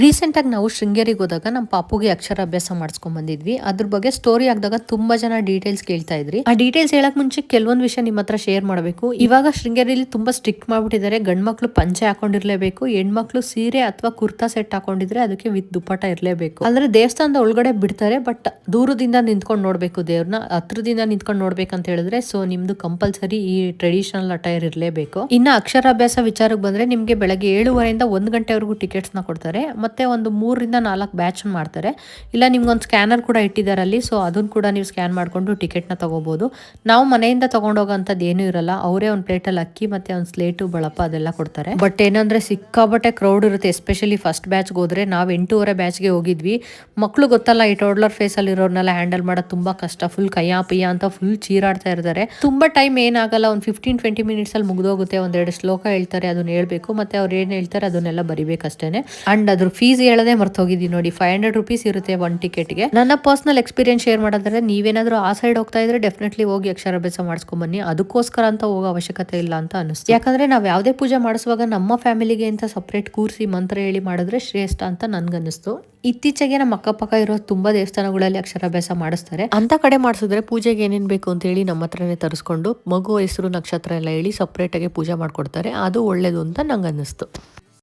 Recent ಆಗಿ ನಾವು ಶೃಂಗೇರಿಗೆ ಹೋದಾಗ ನಮ್ಮ ಪಾಪುಗೆ ಅಕ್ಷರಾಭ್ಯಾಸ ಮಾಡಿಸ್ಕೊಂಡ್ ಬಂದಿದ್ವಿ. ಅದ್ರ ಬಗ್ಗೆ ಸ್ಟೋರಿ ಆಗಿದಾಗ ತುಂಬಾ ಜನ ಡೀಟೇಲ್ಸ್ ಕೇಳ್ತಾ ಇದ್ರಿ. ಆ ಡೀಟೇಲ್ಸ್ ಹೇಳಕ್ ಮುಂಚೆ ಕೆಲವೊಂದು ವಿಷಯ ನಿಮ್ಮ ಹತ್ರ ಶೇರ್ ಮಾಡಬೇಕು. ಇವಾಗ ಶೃಂಗೇರಿಯಲ್ಲಿ ತುಂಬಾ ಸ್ಟ್ರಿಕ್ಟ್ ಮಾಡ್ಬಿಟ್ಟಿದ್ದಾರೆ. ಗಂಡ್ ಮಕ್ಳು ಪಂಚೆ ಹಾಕೊಂಡಿರ್ಲೇಬೇಕು, ಹೆಣ್ಮಕ್ಳು ಸೀರೆ ಅಥವಾ ಕುರ್ತಾ ಸೆಟ್ ಹಾಕೊಂಡಿದ್ರೆ ಅದಕ್ಕೆ ವಿತ್ ದುಪ್ಪಟ ಇರ್ಲೇಬೇಕು. ಅಂದ್ರೆ ದೇವಸ್ಥಾನದ ಒಳಗಡೆ ಬಿಡ್ತಾರೆ, ಬಟ್ ದೂರದಿಂದ ನಿಂತ್ಕೊಂಡು ನೋಡ್ಬೇಕು ದೇವ್ರನ್ನ. ಹತ್ರದಿಂದ ನಿಂತ್ಕೊಂಡು ನೋಡ್ಬೇಕಂತ ಹೇಳಿದ್ರೆ ಸೊ ನಿಮ್ದು ಕಂಪಲ್ಸರಿ ಈ ಟ್ರೆಡಿಷನಲ್ ಅಟೈರ್ ಇರ್ಲೇಬೇಕು. ಇನ್ನ ಅಕ್ಷರಾಭ್ಯಾಸ ವಿಚಾರಕ್ಕೆ ಬಂದ್ರೆ ನಿಮ್ಗೆ ಬೆಳಗ್ಗೆ 7:30 1 ಗಂಟೆವರೆಗೂ ಟಿಕೆಟ್ಸ್ ನ ಕೊಡ್ತಾರೆ. ಮತ್ತೆ ಒಂದು 3 ರಿಂದ 4 ಬ್ಯಾಚ್ ಮಾಡ್ತಾರೆ. ಇಲ್ಲ ನಿಮ್ಗೊಂದು ಸ್ಕ್ಯಾನರ್ ಕೂಡ ಇಟ್ಟಿದ್ದಾರೆ ಅಲ್ಲಿ, ಸೊ ಅದನ್ನ ಕೂಡ ನೀವು ಸ್ಕ್ಯಾನ್ ಮಾಡ್ಕೊಂಡು ಟಿಕೆಟ್ ನ ತಗೋಬಹುದು. ನಾವು ಮನೆಯಿಂದ ತಗೊಂಡೋಗಂತದ್ದು ಏನೂ ಇರಲ್ಲ. ಅವರೇ ಒಂದು ಪ್ಲೇಟಲ್ಲಿ ಅಕ್ಕಿ ಮತ್ತೆ ಒಂದು ಸ್ಲೇಟು ಬಳಪ ಅದೆಲ್ಲ ಕೊಡ್ತಾರೆ. ಬಟ್ ಏನಂದ್ರೆ ಸಿಕ್ಕಾಬಟ್ಟೆ ಕ್ರೌಡ್ ಇರುತ್ತೆ. ಎಸ್ಪೆಷಲಿ ಫಸ್ಟ್ ಬ್ಯಾಚ್ಗೆ ಹೋದ್ರೆ ನಾವು 8:30 ಬ್ಯಾಚ್ಗೆ ಹೋಗಿದ್ವಿ. ಮಕ್ಳು ಗೊತ್ತಲ್ಲ, ಈ ಟೋಡ್ಲರ್ ಫೇಸ್ ಅಲ್ಲಿ ಇರೋರ್ನೆಲ್ಲ ಹ್ಯಾಂಡಲ್ ಮಾಡೋದು ತುಂಬಾ ಕಷ್ಟ. ಫುಲ್ ಕಯ್ಯ ಪಿಯ್ಯ ಅಂತ ಫುಲ್ ಚೀರಾಡ್ತಾ ಇರ್ತಾರೆ. ತುಂಬಾ ಟೈಮ್ ಏನಾಗಲ್ಲ, ಒಂದು 15-20 ಮಿನಿಟ್ಸ್ ಅಲ್ಲಿ ಮುಗ್ದೋಗುತ್ತೆ. ಒಂದೆರಡು ಶ್ಲೋಕ ಹೇಳ್ತಾರೆ, ಅದನ್ನ ಹೇಳ್ಬೇಕು. ಮತ್ತೆ ಅವ್ರು ಏನ್ ಹೇಳ್ತಾರೆ ಅದನ್ನೆಲ್ಲ ಬರಿಬೇಕಷ್ಟೇನೆ. ಅಂಡ್ ಅದ್ರ ಫೀಸ್ ಹೇಳದೆ ಮರ್ತೋಗಿದ್ವಿ ನೋಡಿ. 500 ರೂಪೀಸ್ ಇರುತ್ತೆ ಒಂದು ಟಿಕೆಟ್ಗೆ. ನನ್ನ ಪರ್ಸನಲ್ ಎಕ್ಸ್ಪೀರಿಯನ್ಸ್ ಶೇರ್ ಮಾಡೋದ್ರೆ, ನೀವೇನಾದ್ರೂ ಆ ಸೈಡ್ ಹೋಗ್ತಾ ಇದ್ರೆ ಡೆಫಿನೆಟ್ಲಿ ಹೋಗಿ ಅಕ್ಷರಾಭ್ಯಾಸ ಮಾಡಿಸ್ಕೊಂಡ್ ಬನ್ನಿ. ಅದಕ್ಕೋಸ್ಕರ ಅಂತ ಹೋಗೋ ಅವಶ್ಯಕತೆ ಇಲ್ಲ ಅಂತ ಅನಿಸ್ತು. ಯಾಕಂದ್ರೆ ನಾವ್ ಯಾವುದೇ ಪೂಜೆ ಮಾಡಿಸುವಾಗ ನಮ್ಮ ಫ್ಯಾಮಿಲಿಗೆ ಅಂತ ಸಪ್ರೇಟ್ ಕೂರಿಸಿ ಮಂತ್ರ ಹೇಳಿ ಮಾಡಿದ್ರೆ ಶ್ರೇಷ್ಠ ಅಂತ ನನ್ಗನ್ನಿಸ್ತು. ಇತ್ತೀಚೆಗೆ ನಮ್ಮ ಅಕ್ಕಪಕ್ಕ ಇರೋ ತುಂಬಾ ದೇವಸ್ಥಾನಗಳಲ್ಲಿ ಅಕ್ಷರಾಭ್ಯಾಸ ಮಾಡಿಸ್ತಾರೆ. ಅಂತ ಕಡೆ ಮಾಡಿಸಿದ್ರೆ ಪೂಜೆಗೆ ಏನೇನ್ ಬೇಕು ಅಂತ ಹೇಳಿ ನಮ್ಮ ಹತ್ರನೇ ತರಿಸ್ಕೊಂಡು ಮಗು ಹೆಸರು ನಕ್ಷತ್ರ ಎಲ್ಲ ಹೇಳಿ ಸಪ್ರೇಟ್ ಆಗಿ ಪೂಜೆ ಮಾಡ್ಕೊಡ್ತಾರೆ. ಅದು ಒಳ್ಳೇದು ಅಂತ ನಂಗೆ ಅನ್ನಿಸ್ತು.